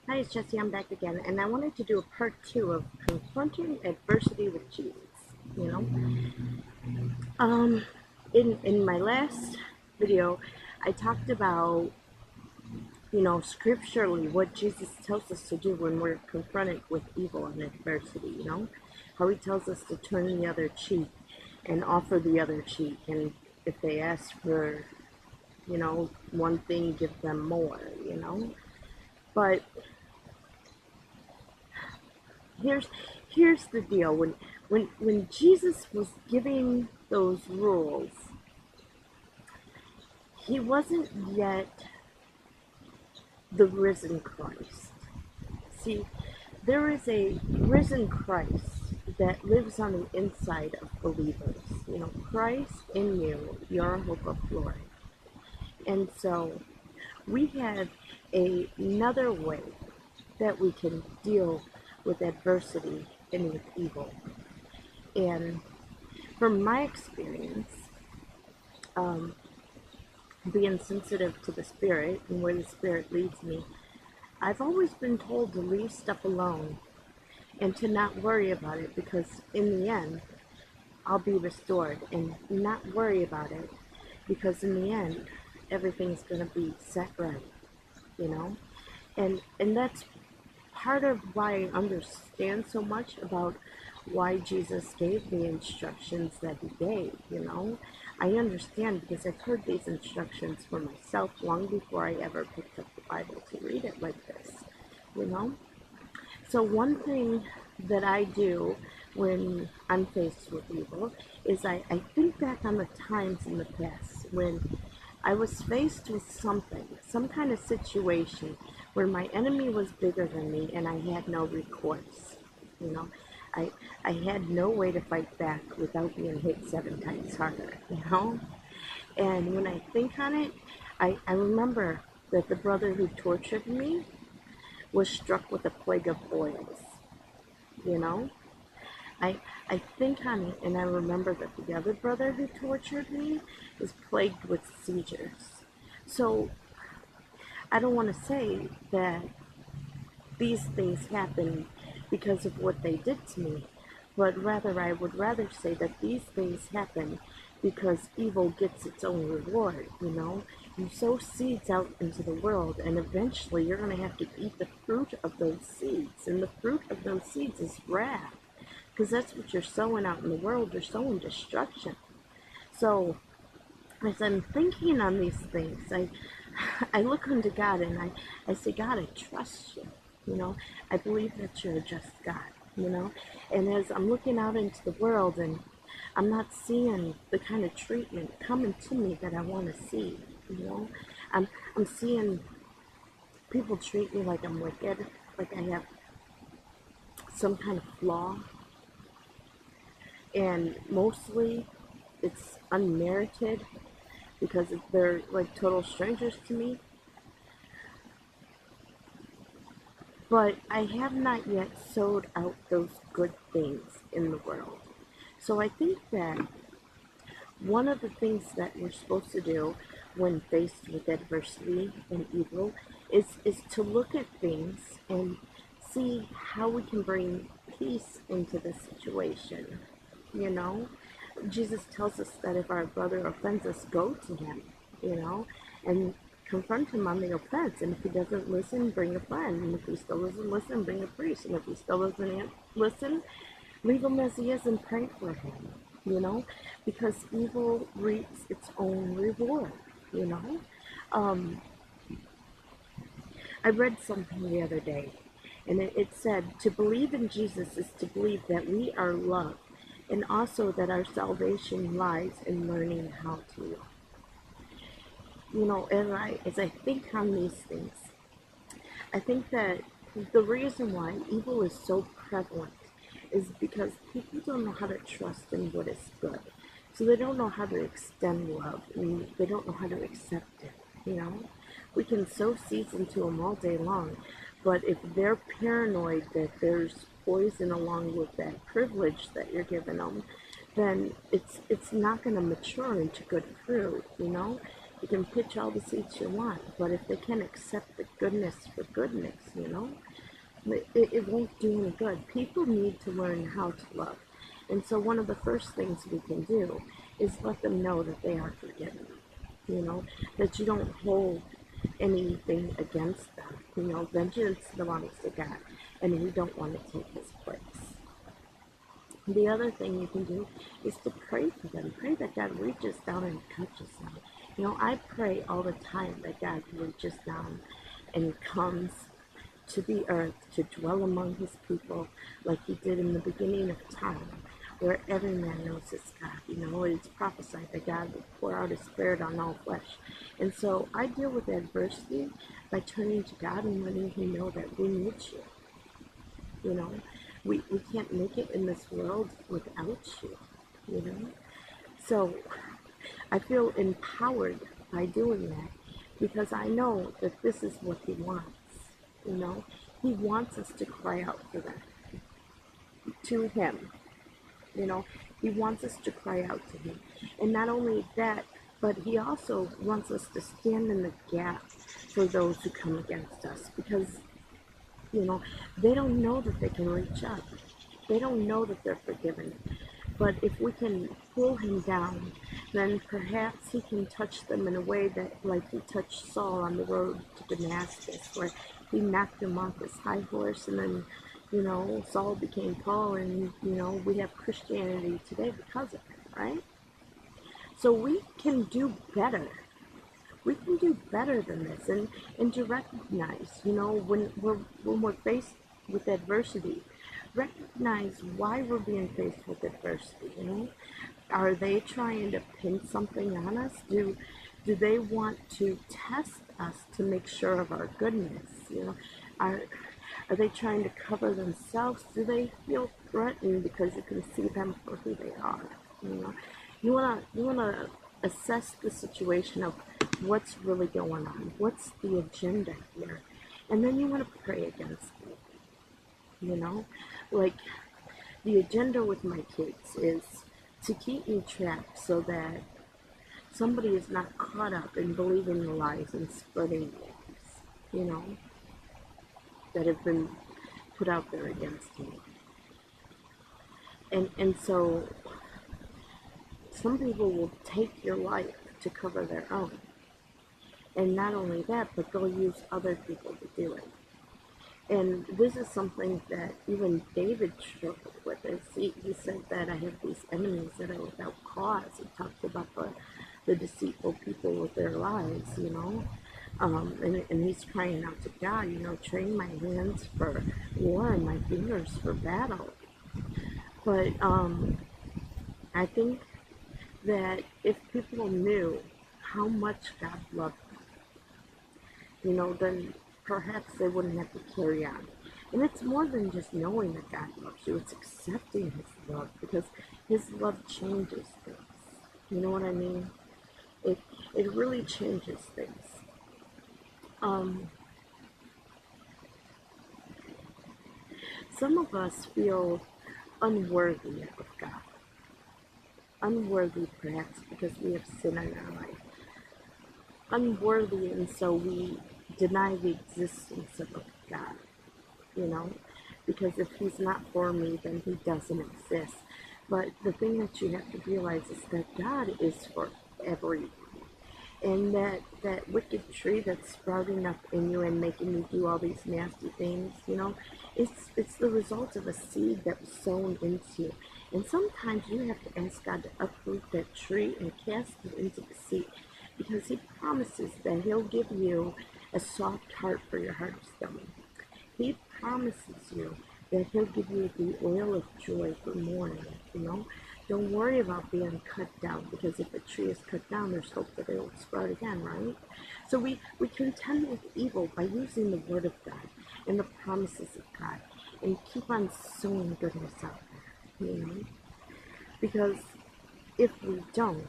Hi, it's Jessie. I'm back again, and I wanted to do a part two of confronting adversity with Jesus. You know, um, in my last video, I talked about scripturally what Jesus tells us to do when we're confronted with evil and adversity. How He tells us to turn the other cheek and offer the other cheek, and if they ask for one thing, give them more. But here's here's the deal. When Jesus was giving those rules, he wasn't yet the risen Christ. See, there is a risen Christ that lives on the inside of believers. Christ in you, your hope of glory. And so we have another way that we can deal with adversity and with evil. And from my experience, being sensitive to the Spirit and where the Spirit leads me, I've always been told to leave stuff alone and to not worry about it, because in the end, I'll be restored, and not worry about it, because in the end, everything's going to be set right, you know? And that's part of why I understand so much about why Jesus gave the instructions that he gave. I understand because I've heard these instructions for myself long before I ever picked up the Bible to read it like this, you know? So one thing that I do when I'm faced with evil is I think back on the times in the past when I was faced with something, some kind of situation where my enemy was bigger than me and I had no recourse. You know, I had no way to fight back without being hit 7 times harder. And when I think on it, I remember that the brother who tortured me was struck with a plague of boils, you know? I think on it and I remember that the other brother who tortured me is plagued with seizures. So I don't want to say that these things happen because of what they did to me, but rather I would rather say that these things happen because evil gets its own reward. You sow seeds out into the world, and eventually you're going to have to eat the fruit of those seeds, and the fruit of those seeds is wrath, because that's what you're sowing out in the world. You're sowing destruction. So as I'm thinking on these things, I look unto God and I say, God, I trust you. I believe that you're a just God. And as I'm looking out into the world and I'm not seeing the kind of treatment coming to me that I want to see. I'm seeing people treat me like I'm wicked, like I have some kind of flaw, and mostly it's unmerited because they're like total strangers to me. But I have not yet sowed out those good things in the world. So I think that one of the things that we're supposed to do when faced with adversity and evil is to look at things and see how we can bring peace into the situation. You know, Jesus tells us that if our brother offends us, go to him, and confront him on the offense. And if he doesn't listen, bring a friend. And if he still doesn't listen, bring a priest. And if he still doesn't listen, leave him as he is and pray for him, because evil reaps its own reward. I read something the other day, and it said, to believe in Jesus is to believe that we are loved, and also that our salvation lies in learning how to love. As I think on these things, I think that the reason why evil is so prevalent is because people don't know how to trust in what is good. So they don't know how to extend love, and they don't know how to accept it. We can sow seeds into them all day long, but if they're paranoid that there's poison along with that privilege that you're giving them, then it's not going to mature into good fruit. You can pitch all the seats you want, but if they can't accept the goodness for goodness, it won't do any good. People need to learn how to love. And so one of the first things we can do is let them know that they are forgiven. That you don't hold anything against them. Vengeance belongs to God, and we don't want to take his place. The other thing you can do is to pray for them. Pray that God reaches down and touches them. I pray all the time that God reaches down and comes to the earth to dwell among his people like he did in the beginning of time, where every man knows his God. It's prophesied that God will pour out his spirit on all flesh. And so I deal with adversity by turning to God and letting him know that we need you. We can't make it in this world without you. So I feel empowered by doing that because I know that this is what he wants. He wants us to cry out for that to him. He wants us to cry out to him. And not only that, but he also wants us to stand in the gap for those who come against us because, they don't know that they can reach up. They don't know that they're forgiven. But if we can pull him down, then perhaps he can touch them in a way that, like he touched Saul on the road to Damascus, where he knocked him off his high horse, and then, Saul became Paul, and, we have Christianity today because of it, right? So we can do better. We can do better than this, and to recognize, when we're faced with adversity, recognize why we're being faced with adversity. Are they trying to pin something on us? Do they want to test us to make sure of our goodness? Are they trying to cover themselves? Do they feel threatened because you can see them for who they are? You wanna assess the situation of what's really going on. What's the agenda here? And then you want to pray against it. Like the agenda with my kids is to keep me trapped so that somebody is not caught up in believing the lies and spreading lies, that have been put out there against me. And so some people will take your life to cover their own. And not only that, but they'll use other people to do it. And this is something that even David struggled with. He said that I have these enemies that are without cause. He talked about the deceitful people with their lies, and he's crying out to God, train my hands for war and my fingers for battle. But I think that if people knew how much God loved them, then perhaps they wouldn't have to carry on. And it's more than just knowing that God loves you, it's accepting his love, because his love changes things. You know what I mean? It really changes things. Some of us feel unworthy of God. Unworthy perhaps because we have sin in our life. Unworthy, and so we deny the existence of God, because if he's not for me, then he doesn't exist. But the thing that you have to realize is that God is for everyone. And that wicked tree that's sprouting up in you and making you do all these nasty things, it's the result of a seed that was sown into you. And sometimes you have to ask God to uproot that tree and cast it into the sea, because he promises that he'll give you a soft heart for your hard stone. He promises you that he'll give you the oil of joy for mourning, Don't worry about being cut down, because if a tree is cut down, there's hope that it will sprout again, right? So we contend with evil by using the word of God and the promises of God, and keep on sowing goodness out there, Because if we don't,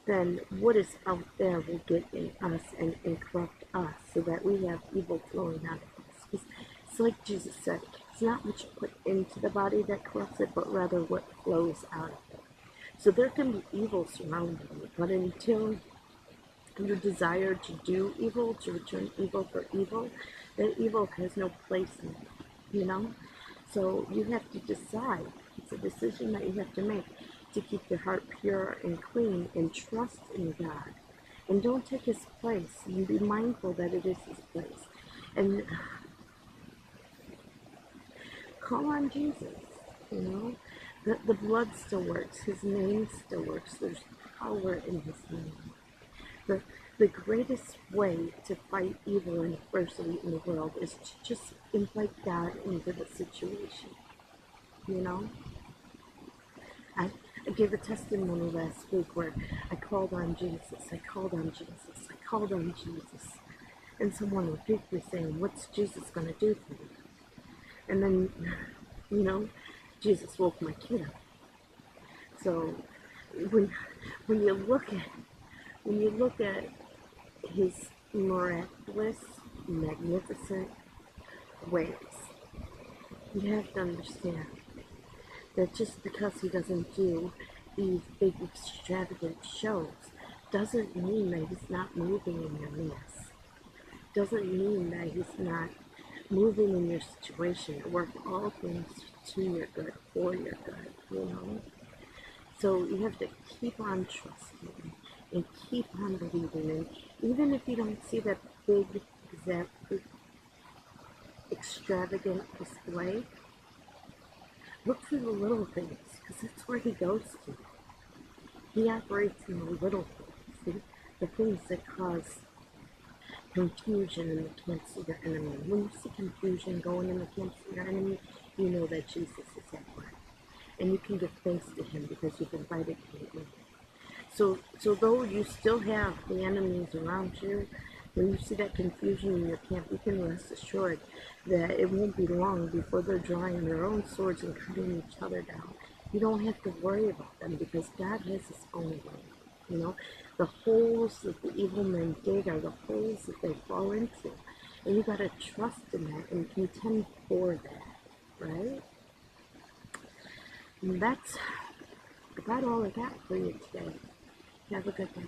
then what is out there will get in us and corrupt us, so that we have evil flowing out of us. Because it's like Jesus said, it's not what you put into the body that corrupts it, but rather what flows out of it. So there can be evil surrounding you, but until your desire to do evil, to return evil for evil, that evil has no place in it, you know? So you have to decide. It's a decision that you have to make to keep your heart pure and clean and trust in God. And don't take his place. And be mindful that it is his place. And call on Jesus, you know? The blood still works. His name still works. There's power in his name. The, the greatest way to fight evil and adversity in the world is to just invite God into the situation, you know? I gave a testimony last week where I called on Jesus, I called on Jesus, I called on Jesus. And someone rebuked me saying, what's Jesus going to do for you? And then, you know, Jesus woke my kid up. So when you look at his miraculous, magnificent ways, you have to understand that just because he doesn't do these big extravagant shows doesn't mean that he's not moving in your midst. Doesn't mean that he's not moving in your situation to work all things to your good, for your good, you know? So you have to keep on trusting and keep on believing. And even if you don't see that big, extravagant display, look for the little things, because that's where he goes to. He operates in the little things, the things that cause confusion in the camps of your enemy. When you see confusion going in the camps of your enemy, you know that Jesus is at work. And you can give thanks to him because you've invited him in. So though you still have the enemies around you, when you see that confusion in your camp, you can rest assured that it won't be long before they're drawing their own swords and cutting each other down. You don't have to worry about them because God has his own way. You know, the holes that the evil men dig are the holes that they fall into. And you got to trust in that and contend for that, right? And that's about all I got for you today. Have a good day.